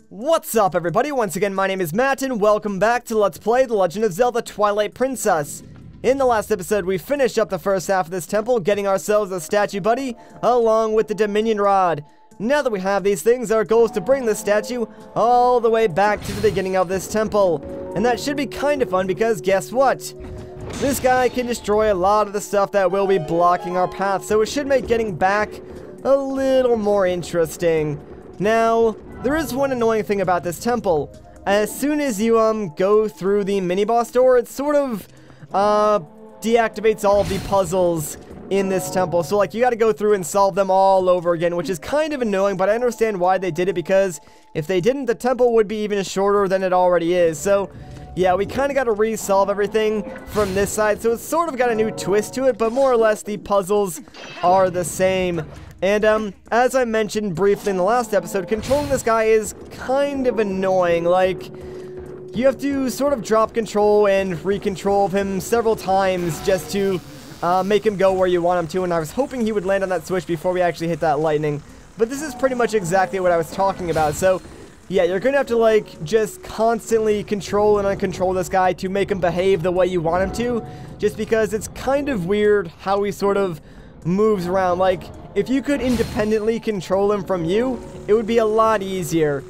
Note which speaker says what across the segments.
Speaker 1: What's up, everybody? Once again, my name is Matt, and welcome back to Let's Play The Legend of Zelda Twilight Princess. In the last episode, we finished up the first half of this temple, getting ourselves a statue buddy, along with the Dominion Rod. Now that we have these things, our goal is to bring this statue all the way back to the beginning of this temple. And that should be kind of fun, because guess what? This guy can destroy a lot of the stuff that will be blocking our path, so it should make getting back a little more interesting. Now, there is one annoying thing about this temple. As soon as you go through the mini-boss door, it sort of deactivates all of the puzzles in this temple. So like, you gotta go through and solve them all over again, which is kind of annoying, but I understand why they did it, because if they didn't, the temple would be even shorter than it already is. So yeah, we kind of got to resolve everything from this side, so it's sort of got a new twist to it, but more or less the puzzles are the same. And as I mentioned briefly in the last episode, controlling this guy is kind of annoying. Like, you have to sort of drop control and re-control of him several times just to make him go where you want him to, and I was hoping he would land on that switch before we actually hit that lightning. But this is pretty much exactly what I was talking about, so yeah, you're gonna have to, like, just constantly control and uncontrol this guy to make him behave the way you want him to, just because it's kind of weird how he sort of moves around. Like, if you could independently control him from you, it would be a lot easier.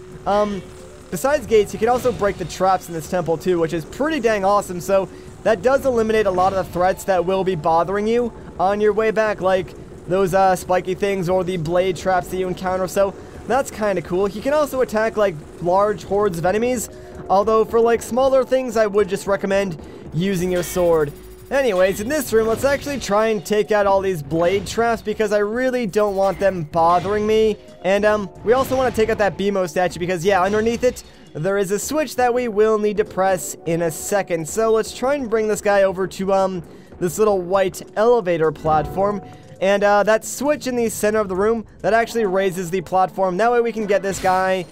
Speaker 1: Besides gates, you can also break the traps in this temple too, which is pretty dang awesome, so that does eliminate a lot of the threats that will be bothering you on your way back, like those spiky things or the blade traps that you encounter, so that's kind of cool. He can also attack, like, large hordes of enemies, although for, like, smaller things, I would just recommend using your sword. Anyways, in this room, let's actually try and take out all these blade traps, because I really don't want them bothering me. And, we also want to take out that BMO statue, because, yeah, underneath it, there is a switch that we will need to press in a second. So let's try and bring this guy over to, this little white elevator platform. And that switch in the center of the room, that actually raises the platform. That way we can get this guy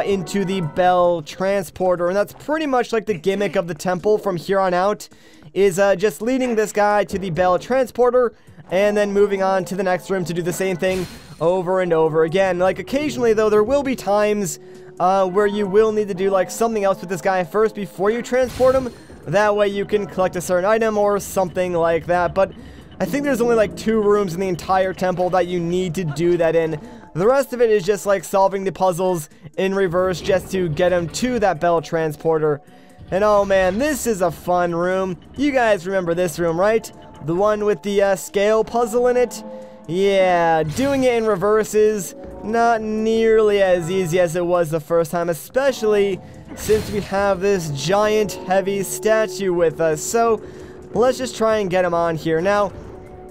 Speaker 1: into the bell transporter. And that's pretty much like the gimmick of the temple from here on out, is just leading this guy to the bell transporter and then moving on to the next room to do the same thing over and over again. Like, occasionally, though, there will be times where you will need to do, like, something else with this guy first before you transport him. That way you can collect a certain item or something like that. But I think there's only like 2 rooms in the entire temple that you need to do that in. The rest of it is just like solving the puzzles in reverse just to get him to that bell transporter. And oh man, this is a fun room. You guys remember this room, right? The one with the scale puzzle in it? Yeah, doing it in reverse is not nearly as easy as it was the first time, especially since we have this giant heavy statue with us. So let's just try and get him on here. Now,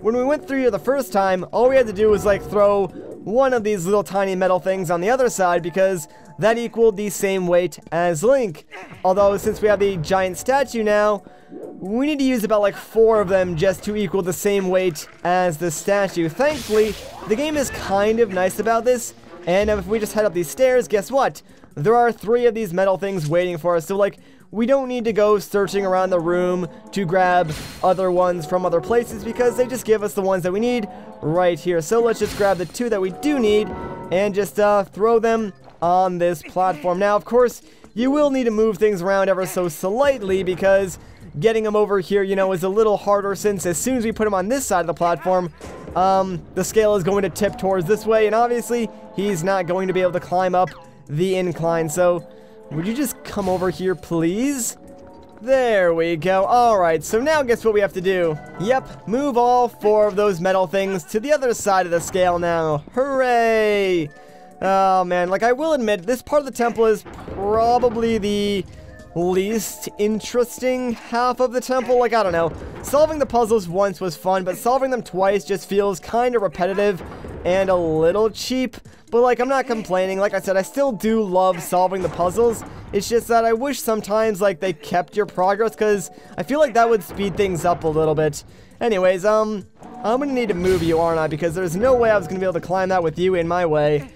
Speaker 1: when we went through here the first time, all we had to do was, like, throw one of these little tiny metal things on the other side, because that equaled the same weight as Link. Although, since we have the giant statue now, we need to use about, like, 4 of them just to equal the same weight as the statue. Thankfully, the game is kind of nice about this, and if we just head up these stairs, guess what? There are 3 of these metal things waiting for us, so, like, we don't need to go searching around the room to grab other ones from other places, because they just give us the ones that we need right here. So let's just grab the 2 that we do need and just throw them on this platform. Now, of course, you will need to move things around ever so slightly, because getting them over here, you know, is a little harder, since as soon as we put him on this side of the platform, the scale is going to tip towards this way, and obviously he's not going to be able to climb up the incline. So would you just come over here, please? There we go. Alright, so now guess what we have to do? Yep, move all 4 of those metal things to the other side of the scale now. Hooray! Oh man, like, I will admit, this part of the temple is probably the least interesting half of the temple. Like, I don't know. Solving the puzzles once was fun, but solving them twice just feels kind of repetitive and a little cheap. But, like, I'm not complaining. Like I said, I still do love solving the puzzles. It's just that I wish sometimes, like, they kept your progress, because I feel like that would speed things up a little bit. Anyways, I'm gonna need to move you, aren't I? Because there's no way I was gonna be able to climb that with you in my way.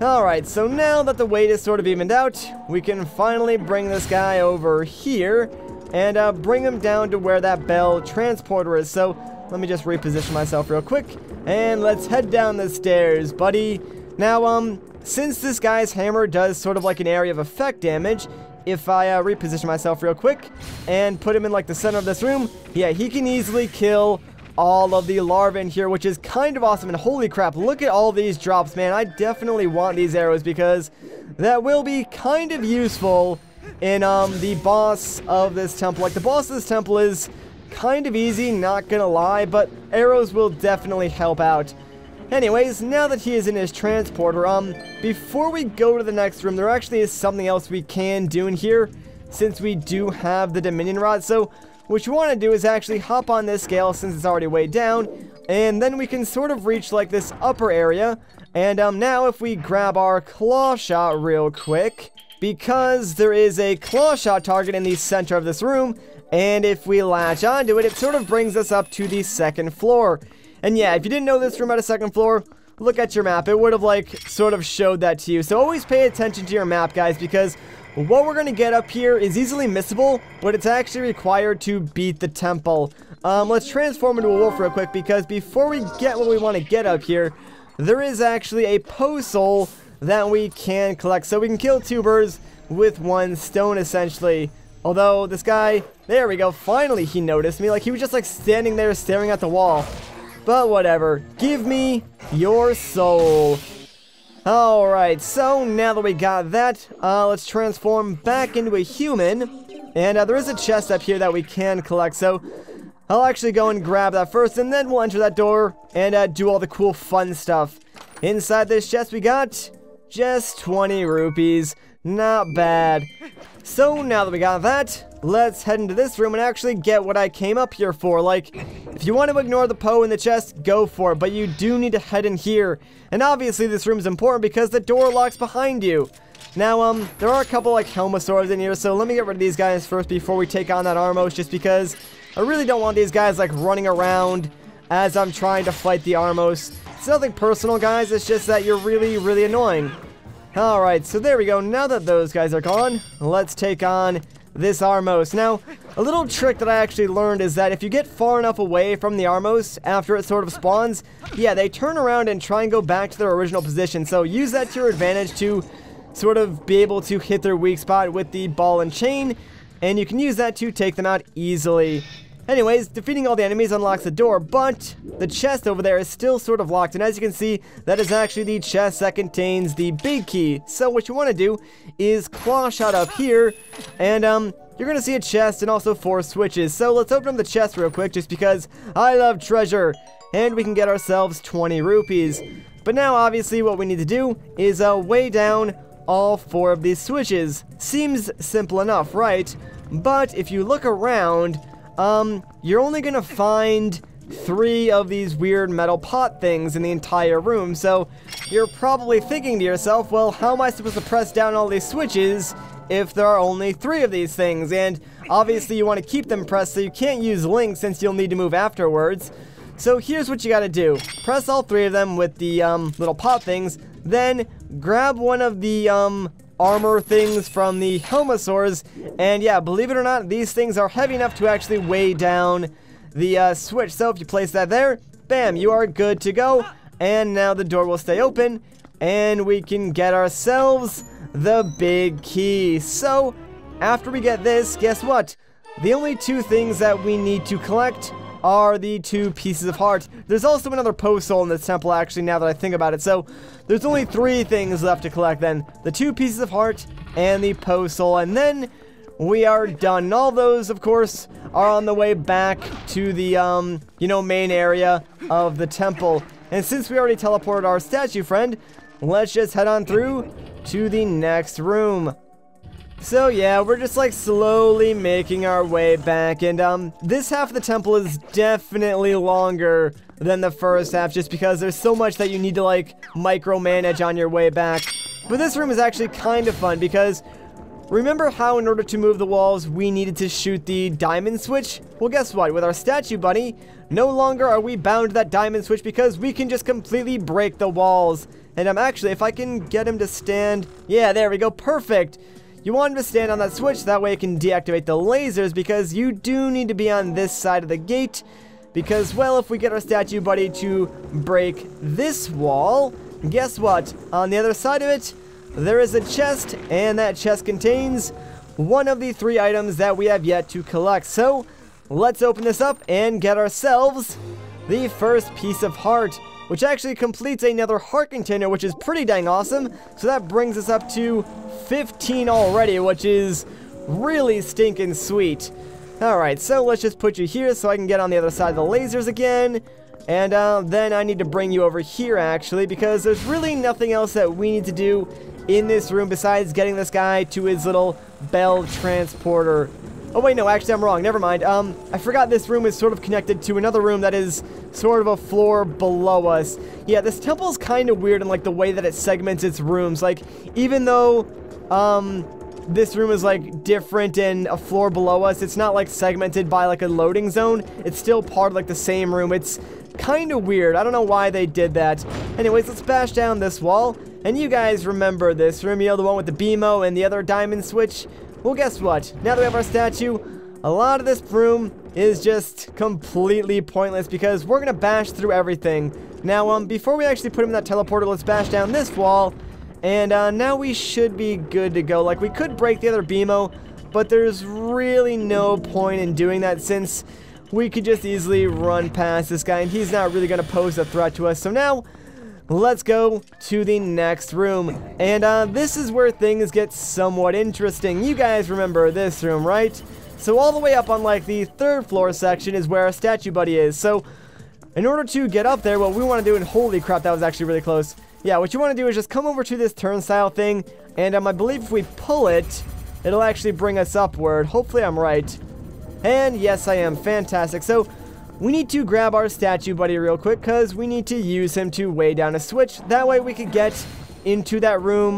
Speaker 1: Alright, so now that the weight is sort of evened out, we can finally bring this guy over here and bring him down to where that bell transporter is. So let me just reposition myself real quick, and let's head down the stairs, buddy. Now, since this guy's hammer does sort of like an area of effect damage, if I reposition myself real quick and put him in like the center of this room, yeah, he can easily kill all of the larvae in here, which is kind of awesome. And holy crap, look at all these drops, man. I definitely want these arrows because that will be kind of useful in the boss of this temple. Like, the boss of this temple is kind of easy, not gonna lie, but arrows will definitely help out. Anyways, now that he is in his transporter, before we go to the next room, there actually is something else we can do in here, since we do have the Dominion Rod. So what you want to do is actually hop on this scale, since it's already way down, and then we can sort of reach like this upper area. And now if we grab our claw shot real quick, because there is a claw shot target in the center of this room, and if we latch onto it, it sort of brings us up to the second floor. And yeah, if you didn't know this room had a second floor, look at your map. It would have like sort of showed that to you. So always pay attention to your map, guys, because what we're going to get up here is easily missable, but it's actually required to beat the temple. Let's transform into a wolf real quick, because before we get what we want to get up here, there is actually a Poe that we can collect. So we can kill 2 birds with 1 stone, essentially. Although this guy, there we go, finally he noticed me. Like, he was just like standing there staring at the wall. But whatever, give me your soul. Alright, so now that we got that, let's transform back into a human. And there is a chest up here that we can collect, so I'll actually go and grab that first, and then we'll enter that door and do all the cool fun stuff. Inside this chest we got just 20 rupees. Not bad. So now that we got that, let's head into this room and actually get what I came up here for. Like, if you want to ignore the Poe in the chest, go for it, but you do need to head in here. And obviously this room is important because the door locks behind you. Now, there are a couple like Helmosaurs in here, so let me get rid of these guys first before we take on that Armos, just because I really don't want these guys like running around as I'm trying to fight the Armos. It's nothing personal, guys, it's just that you're really, really annoying. Alright, so there we go. Now that those guys are gone, let's take on this Armos. Now, a little trick that I actually learned is that if you get far enough away from the Armos after it sort of spawns, yeah, they turn around and try and go back to their original position. So use that to your advantage to sort of be able to hit their weak spot with the ball and chain, and you can use that to take them out easily. Anyways, defeating all the enemies unlocks the door, but the chest over there is still sort of locked, and as you can see, that is actually the chest that contains the big key. So what you want to do is claw shot up here, and you're going to see a chest and also 4 switches. So let's open up the chest real quick, just because I love treasure, and we can get ourselves 20 rupees. But now, obviously, what we need to do is weigh down all 4 of these switches. Seems simple enough, right? But if you look around, you're only gonna find 3 of these weird metal pot things in the entire room, so you're probably thinking to yourself, well, how am I supposed to press down all these switches if there are only 3 of these things? And obviously you want to keep them pressed, so you can't use Link since you'll need to move afterwards. So here's what you gotta do. Press all 3 of them with the little pot things, then grab one of the armor things from the Helmosaurs, and yeah, believe it or not, these things are heavy enough to actually weigh down the switch. So if you place that there, bam, you are good to go, and now the door will stay open, and we can get ourselves the big key. So after we get this, guess what? The only 2 things that we need to collect are the 2 pieces of heart. There's also another Poe soul in this temple, actually, now that I think about it. So there's only 3 things left to collect then. The 2 pieces of heart and the Poe soul, and then we are done. And all those, of course, are on the way back to the, main area of the temple. And since we already teleported our statue friend, let's just head on through to the next room. So yeah, we're just like slowly making our way back, and this half of the temple is definitely longer than the first half, just because there's so much that you need to like micromanage on your way back. But this room is actually kind of fun, because remember how in order to move the walls we needed to shoot the diamond switch? Well, guess what? With our statue buddy, no longer are we bound to that diamond switch, because we can just completely break the walls. And actually, if I can get him to stand, yeah, there we go, perfect. You want him to stand on that switch, that way it can deactivate the lasers, because you do need to be on this side of the gate, because, well, if we get our statue buddy to break this wall, guess what? On the other side of it, there is a chest, and that chest contains one of the 3 items that we have yet to collect. So, let's open this up and get ourselves the first piece of heart, which actually completes another heart container, which is pretty dang awesome. So that brings us up to 15 already, which is really stinking sweet. Alright, so let's just put you here so I can get on the other side of the lasers again. And then I need to bring you over here, actually, because there's really nothing else that we need to do in this room besides getting this guy to his little bell transporter. Oh, wait, no, actually, I'm wrong. Never mind. I forgot this room is sort of connected to another room that is sort of a floor below us. Yeah, this temple's kind of weird in, like, the way that it segments its rooms. Like, even though, this room is, like, different and a floor below us, it's not, like, segmented by, like, a loading zone. It's still part of, like, the same room. It's kind of weird. I don't know why they did that. Anyways, let's bash down this wall. And you guys remember this room, you know, the one with the BMO and the other diamond switch? Well, guess what? Now that we have our statue, a lot of this room is just completely pointless because we're going to bash through everything. Now, before we actually put him in that teleporter, let's bash down this wall. And now we should be good to go. Like, we could break the other BMO, but there's really no point in doing that since we could just easily run past this guy and he's not really going to pose a threat to us. So now, let's go to the next room. And this is where things get somewhat interesting. You guys remember this room, right? So all the way up on like the 3rd floor section is where our statue buddy is. So in order to get up there, what we want to do, and holy crap, that was actually really close. Yeah, what you want to do is just come over to this turnstile thing. And I believe if we pull it, it'll actually bring us upward. Hopefully I'm right. And yes, I am. Fantastic. So we need to grab our statue buddy real quick because we need to use him to weigh down a switch. That way we could get into that room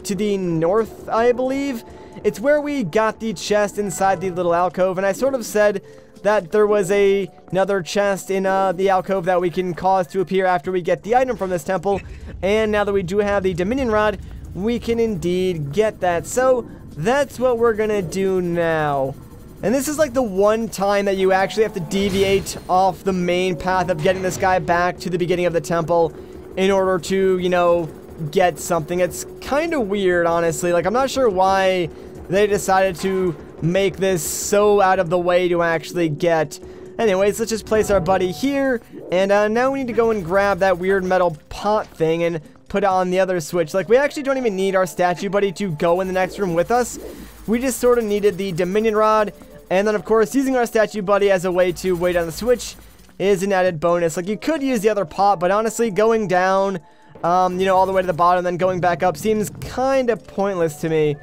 Speaker 1: to the north, I believe. It's where we got the chest inside the little alcove, and I sort of said that there was another chest in the alcove that we can cause to appear after we get the item from this temple. And now that we do have the Dominion Rod, we can indeed get that. So that's what we're gonna do now. And this is like the one time that you actually have to deviate off the main path of getting this guy back to the beginning of the temple in order to, you know, get something. It's kind of weird, honestly. Like, I'm not sure why they decided to make this so out of the way to actually get. Anyways, let's just place our buddy here. And now we need to go and grab that weird metal pot thing and put it on the other switch. Like, we actually don't even need our statue buddy to go in the next room with us. We just sort of needed the Dominion Rod, and then of course using our statue buddy as a way to weigh down the switch is an added bonus. Like, you could use the other pot, but honestly going down, you know, all the way to the bottom and then going back up seems kind of pointless to me.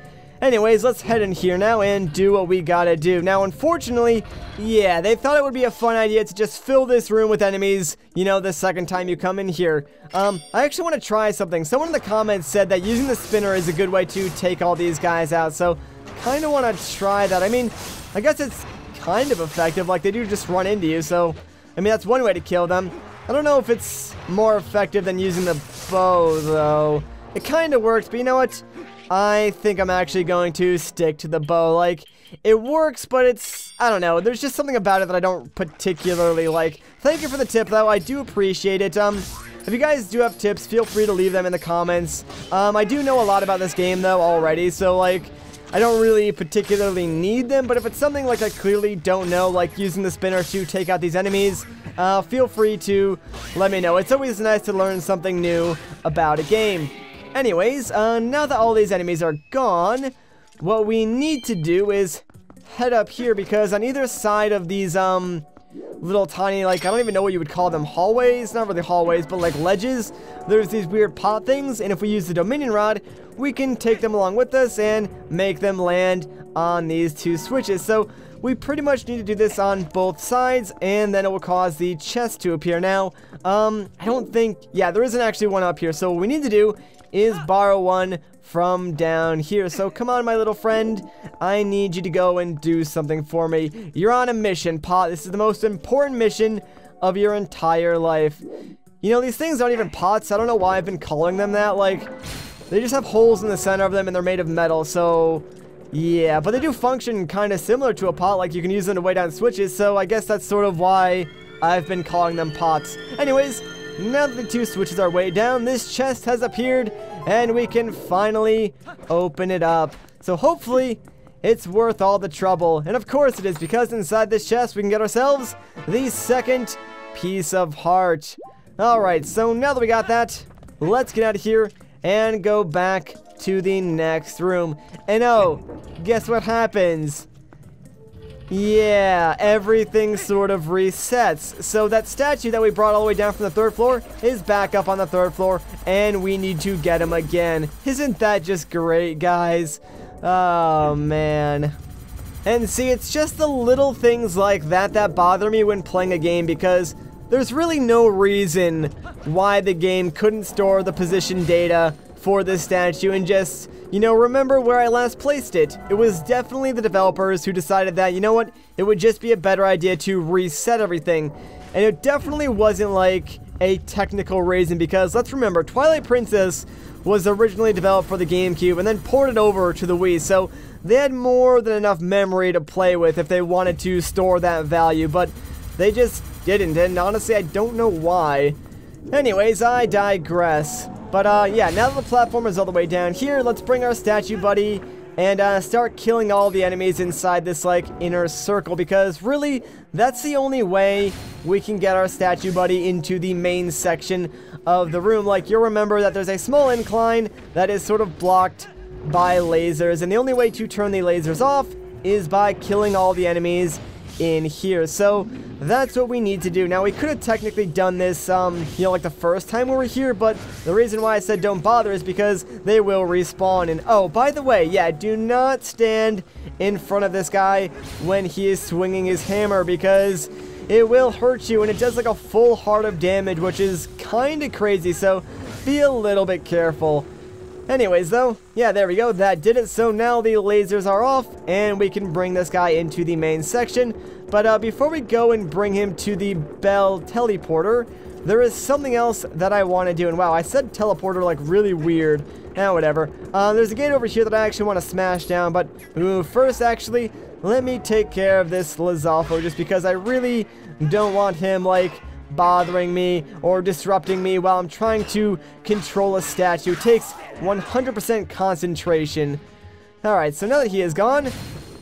Speaker 1: Anyways, let's head in here now and do what we gotta do. Now, unfortunately, yeah, they thought it would be a fun idea to just fill this room with enemies, you know, the second time you come in here. I actually want to try something. Someone in the comments said that using the spinner is a good way to take all these guys out, so kind of want to try that. I mean, I guess it's kind of effective. Like, they do just run into you, so I mean, that's one way to kill them. I don't know if it's more effective than using the bow, though. It kind of works, but you know what? I think I'm actually going to stick to the bow. Like, it works, but it's, I don't know. There's just something about it that I don't particularly like. Thank you for the tip, though. I do appreciate it. If you guys do have tips, feel free to leave them in the comments. I do know a lot about this game, though, already, so, like, I don't really particularly need them, but if it's something like I clearly don't know, like using the spinner to take out these enemies, feel free to let me know. It's always nice to learn something new about a game. Anyways, now that all these enemies are gone, what we need to do is head up here, because on either side of these, little tiny, like, I don't even know what you would call them, hallways, not really hallways, but like ledges, there's these weird pot things, and if we use the Dominion Rod, we can take them along with us and make them land on these 2 switches. So we pretty much need to do this on both sides, and then it will cause the chest to appear. Now, I don't think, yeah, there isn't actually one up here, so what we need to do is borrow one from down here. So come on, my little friend, I need you to go and do something for me. You're on a mission, Pot. This is the most important mission of your entire life. You know, these things aren't even pots. I don't know why I've been calling them that. Like, they just have holes in the center of them and they're made of metal, so yeah, but they do function kind of similar to a pot. Like, you can use them to weigh down switches, so I guess that's sort of why I've been calling them pots. Anyways, now that the 2 switches are way down, this chest has appeared, and we can finally open it up. So hopefully, it's worth all the trouble. And of course it is, because inside this chest, we can get ourselves the 2nd piece of heart. Alright, so now that we got that, let's get out of here and go back to the next room. And oh, guess what happens? Yeah, everything sort of resets. So that statue that we brought all the way down from the 3rd floor is back up on the 3rd floor, and we need to get him again. Isn't that just great, guys? Oh, man. And see, it's just the little things like that that bother me when playing a game, because there's really no reason why the game couldn't store the position data for this statue and just, you know, remember where I last placed it. It was definitely the developers who decided that, you know what, it would just be a better idea to reset everything. And it definitely wasn't like a technical reason, because let's remember, Twilight Princess was originally developed for the GameCube and then ported over to the Wii, so they had more than enough memory to play with if they wanted to store that value, but they just didn't, and honestly, I don't know why. Anyways, I digress. But, yeah, now that the platform is all the way down here, let's bring our statue buddy and start killing all the enemies inside this, like, inner circle, because really, that's the only way we can get our statue buddy into the main section of the room. Like, you'll remember that there's a small incline that is sort of blocked by lasers, and the only way to turn the lasers off is by killing all the enemies in here. So that's what we need to do. Now, we could have technically done this, you know, like the first time we were here, but the reason why I said don't bother is because they will respawn. And oh, by the way, yeah, do not stand in front of this guy when he is swinging his hammer, because it will hurt you, and it does like a full heart of damage, which is kind of crazy, so be a little bit careful. Anyways, though, yeah, there we go, that did it. So now the lasers are off, and we can bring this guy into the main section. But before we go and bring him to the Bell teleporter, there is something else that I want to do. And wow, I said teleporter like really weird. Whatever. There's a gate over here that I actually want to smash down, but first, actually, let me take care of this Lizalfo, just because I really don't want him, like, bothering me or disrupting me while I'm trying to control a statue. It takes 100% concentration. Alright, so now that he is gone,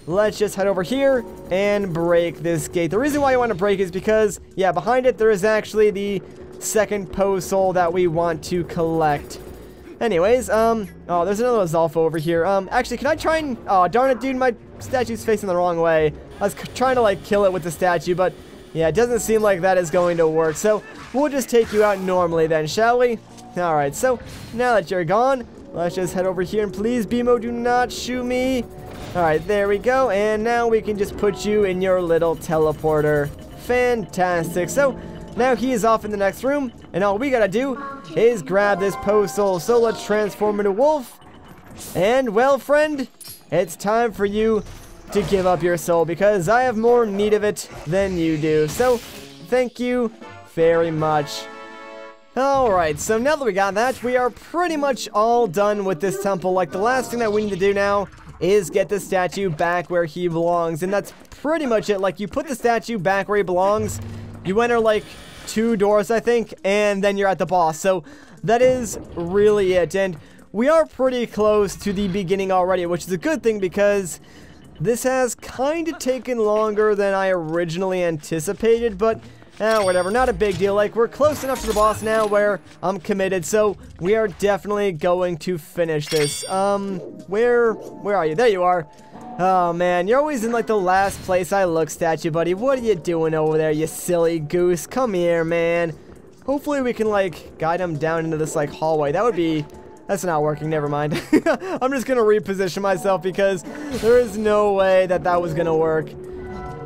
Speaker 1: let's just head over here and break this gate. The reason why I want to break is because, yeah, behind it there is actually the 2nd postal that we want to collect. Anyways, oh, there's another Zalfo over here. Actually, can I try and, oh, darn it, dude, my statue's facing the wrong way. I was trying to, like, kill it with the statue, but yeah, it doesn't seem like that is going to work, so we'll just take you out normally then, shall we? Alright, so now that you're gone, let's just head over here, and please, BMO, do not shoot me. Alright, there we go, and now we can just put you in your little teleporter. Fantastic. So now he is off in the next room, and all we gotta do is grab this postal. So let's transform into Wolf, and well, friend, it's time for you to give up your soul, because I have more need of it than you do. So, thank you very much. Alright, so now that we got that, we are pretty much all done with this temple. Like, the last thing that we need to do now is get the statue back where he belongs, and that's pretty much it. Like, you put the statue back where he belongs, you enter, like, 2 doors, I think, and then you're at the boss. So, that is really it, and we are pretty close to the beginning already, which is a good thing, because this has kind of taken longer than I originally anticipated, but whatever, not a big deal. Like, we're close enough to the boss now where I'm committed, so we are definitely going to finish this. Where are you? There you are. Oh, man, you're always in, like, the last place I look, statue buddy. What are you doing over there, you silly goose? Come here, man. Hopefully we can, like, guide him down into this, like, hallway. That would be... That's not working, never mind. I'm just gonna reposition myself, because there is no way that that was gonna work.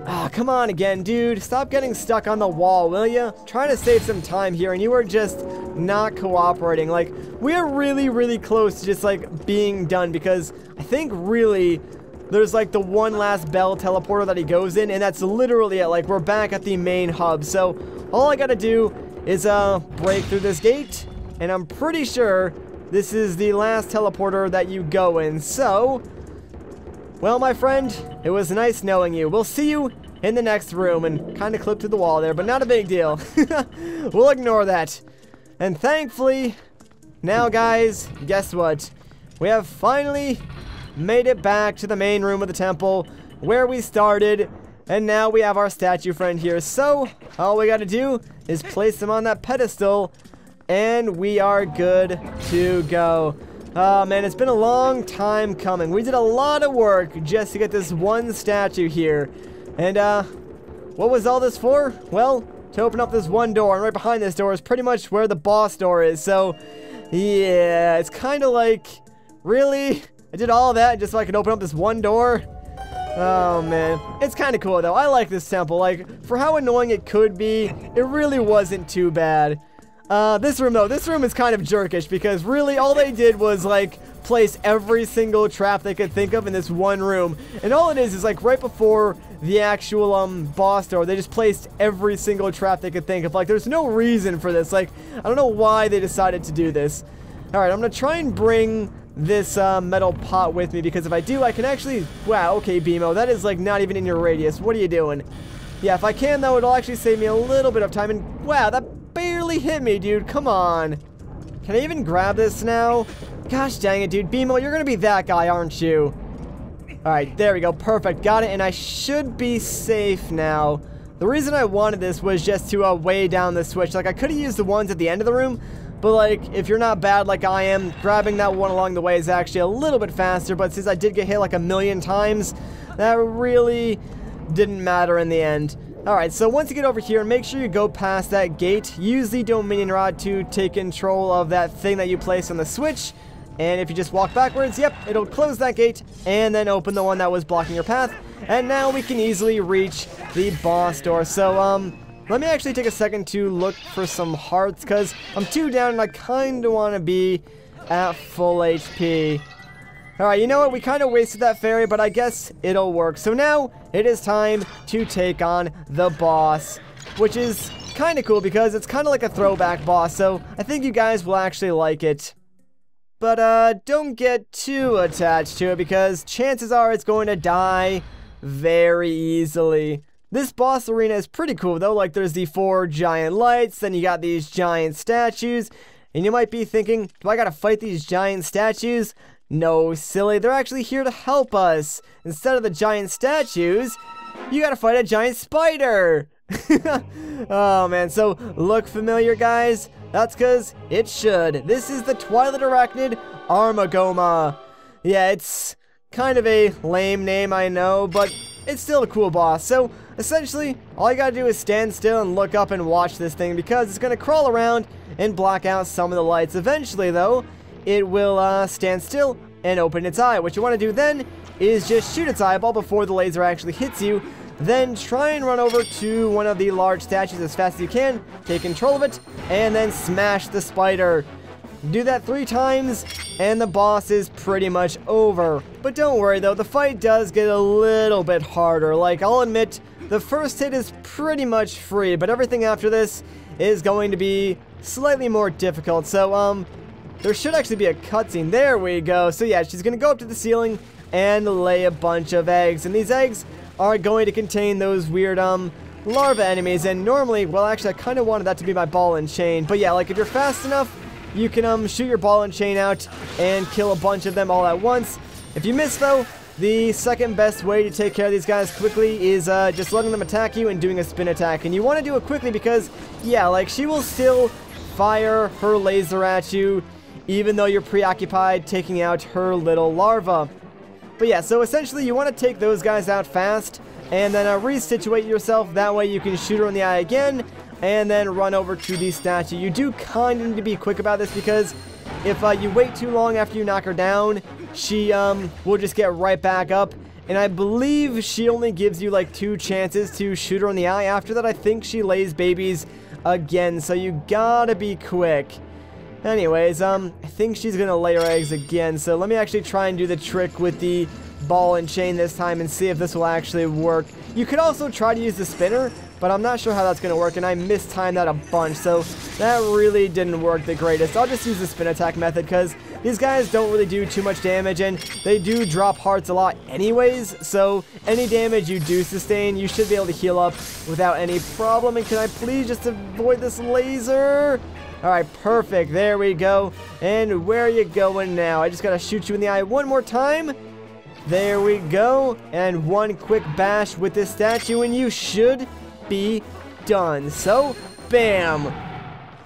Speaker 1: Ah, come on again, dude. Stop getting stuck on the wall, will ya? Trying to save some time here, and you are just not cooperating. Like, we are really, really close to just, like, being done, because I think, really, there's, like, the one last Bell teleporter that he goes in, and that's literally it. Like, we're back at the main hub, so all I gotta do is, break through this gate, and I'm pretty sure this is the last teleporter that you go in. So, well, my friend, it was nice knowing you. We'll see you in the next room, and kind of clipped through the wall there, but not a big deal. We'll ignore that. And thankfully, now guys, guess what? We have finally made it back to the main room of the temple where we started. And now we have our statue friend here. So, all we gotta do is place him on that pedestal. And we are good to go. Oh man, it's been a long time coming. We did a lot of work just to get this one statue here. And what was all this for? Well, to open up this one door. And right behind this door is pretty much where the boss door is. So, yeah, it's kind of like, really? I did all that just so I could open up this one door? Oh man, it's kind of cool though. I like this temple. Like, for how annoying it could be, it really wasn't too bad. This room though, this room is kind of jerkish because really all they did was like place every single trap they could think of in this one room. And all it is like right before the actual boss door, they just placed every single trap they could think of. Like, there's no reason for this. Like, I don't know why they decided to do this. Alright, I'm gonna try and bring this metal pot with me, because if I do, I can actually... Wow, okay, BMO, that is like not even in your radius. What are you doing? Yeah, if I can though, it'll actually save me a little bit of time. And wow, that barely hit me, dude. Come on. Can I even grab this now? Gosh dang it, dude. BMO, you're gonna be that guy, aren't you? Alright, there we go. Perfect. Got it, and I should be safe now. The reason I wanted this was just to weigh down the switch. Like, I could have used the ones at the end of the room, but like, if you're not bad like I am, grabbing that one along the way is actually a little bit faster. But since I did get hit like a million times, that really didn't matter in the end. Alright, so once you get over here, make sure you go past that gate. Use the Dominion Rod to take control of that thing that you placed on the switch. And if you just walk backwards, yep, it'll close that gate and then open the one that was blocking your path. And now we can easily reach the boss door. So, let me actually take a second to look for some hearts, because I'm 2 down and I kind of want to be at full HP. Alright, you know what? We kind of wasted that fairy, but I guess it'll work. So now it is time to take on the boss, which is kind of cool because it's kind of like a throwback boss. So I think you guys will actually like it. But don't get too attached to it, because chances are it's going to die very easily. This boss arena is pretty cool though. Like, there's the 4 giant lights, then you got these giant statues, and you might be thinking, do I gotta fight these giant statues? No, silly, they're actually here to help us. Instead of the giant statues, you gotta fight a giant spider. Oh man, so look familiar, guys? That's because it should. This is the Twilight Arachnid Armogohma. Yeah, it's kind of a lame name, I know, but it's still a cool boss. So essentially, all you gotta do is stand still and look up and watch this thing, because it's gonna crawl around and block out some of the lights. Eventually though, it will stand still and open its eye. What you want to do then is just shoot its eyeball before the laser actually hits you. Then try and run over to one of the large statues as fast as you can, take control of it, and then smash the spider. Do that 3 times, and the boss is pretty much over. But don't worry though, the fight does get a little bit harder. Like, I'll admit, the first hit is pretty much free, but everything after this is going to be slightly more difficult. So, there should actually be a cutscene. There we go. So yeah, she's gonna go up to the ceiling and lay a bunch of eggs, and these eggs are going to contain those weird, larva enemies. And normally, well, actually, I kind of wanted that to be my ball and chain. But yeah, like, if you're fast enough, you can, shoot your ball and chain out and kill a bunch of them all at once. If you miss, though, the second best way to take care of these guys quickly is, just letting them attack you and doing a spin attack. And you want to do it quickly because, yeah, like, she will still fire her laser at you, even though you're preoccupied taking out her little larva. But yeah, so essentially you want to take those guys out fast, and then resituate yourself. That way you can shoot her in the eye again, and then run over to the statue. You do kind of need to be quick about this, because if you wait too long after you knock her down, she will just get right back up. And I believe she only gives you like 2 chances to shoot her in the eye. After that, I think she lays babies again, so you gotta be quick. Anyways, I think she's gonna lay her eggs again, so let me actually try and do the trick with the ball and chain this time and see if this will actually work. You could also try to use the spinner, but I'm not sure how that's gonna work, and I mistimed that a bunch, so that really didn't work the greatest. I'll just use the spin attack method, because these guys don't really do too much damage, and they do drop hearts a lot anyways, so any damage you do sustain, you should be able to heal up without any problem. And can I please just avoid this laser? Alright, perfect. There we go. And where are you going now? I just gotta shoot you in the eye one more time. There we go. And one quick bash with this statue, and you should be done. So, bam.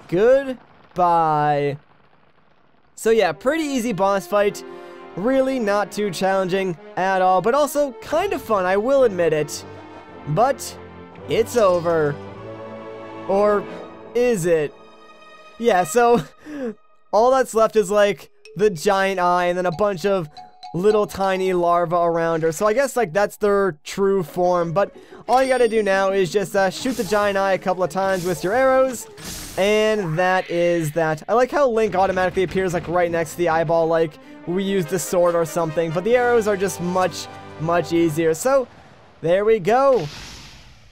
Speaker 1: Goodbye. So yeah, pretty easy boss fight. Really not too challenging at all, but also kind of fun, I will admit it. But it's over. Or is it? Yeah, so all that's left is like the giant eye and then a bunch of little tiny larvae around her. So I guess like that's their true form, but all you gotta do now is just shoot the giant eye a couple of times with your arrows, and that is that. I like how Link automatically appears like right next to the eyeball, like we used the sword or something, but the arrows are just much easier. So there we go.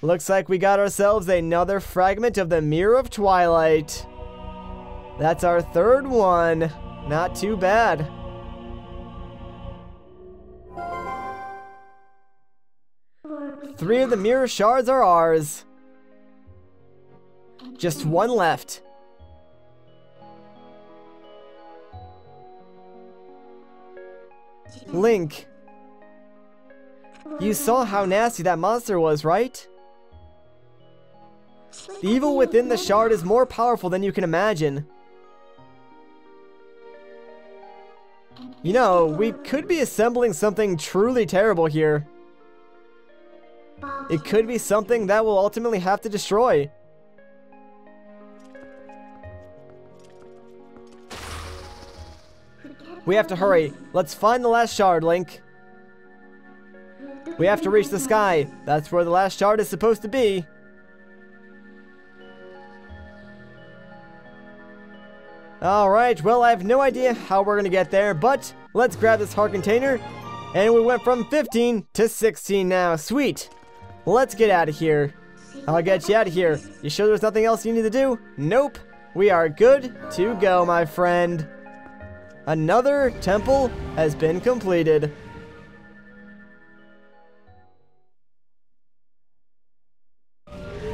Speaker 1: Looks like we got ourselves another fragment of the Mirror of Twilight. That's our third one. Not too bad. Three of the mirror shards are ours. Just one left. Link, you saw how nasty that monster was, right? The evil within the shard is more powerful than you can imagine. You know, we could be assembling something truly terrible here. It could be something that we'll ultimately have to destroy. We have to hurry. Let's find the last shard, Link. We have to reach the sky. That's where the last shard is supposed to be. Alright, well, I have no idea how we're gonna get there, but let's grab this heart container. And we went from 15 to 16 now. Sweet. Let's get out of here. I'll get you out of here. You sure there's nothing else you need to do? Nope. We are good to go, my friend. Another temple has been completed.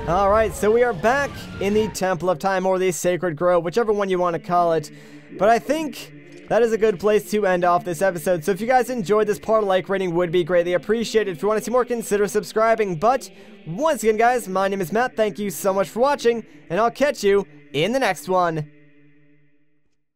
Speaker 1: Alright, so we are back in the Temple of Time, or the Sacred Grove, whichever one you want to call it. But I think that is a good place to end off this episode. So if you guys enjoyed this part, a like rating would be greatly appreciated. If you want to see more, consider subscribing. But once again, guys, my name is Matt. Thank you so much for watching, and I'll catch you in the next one.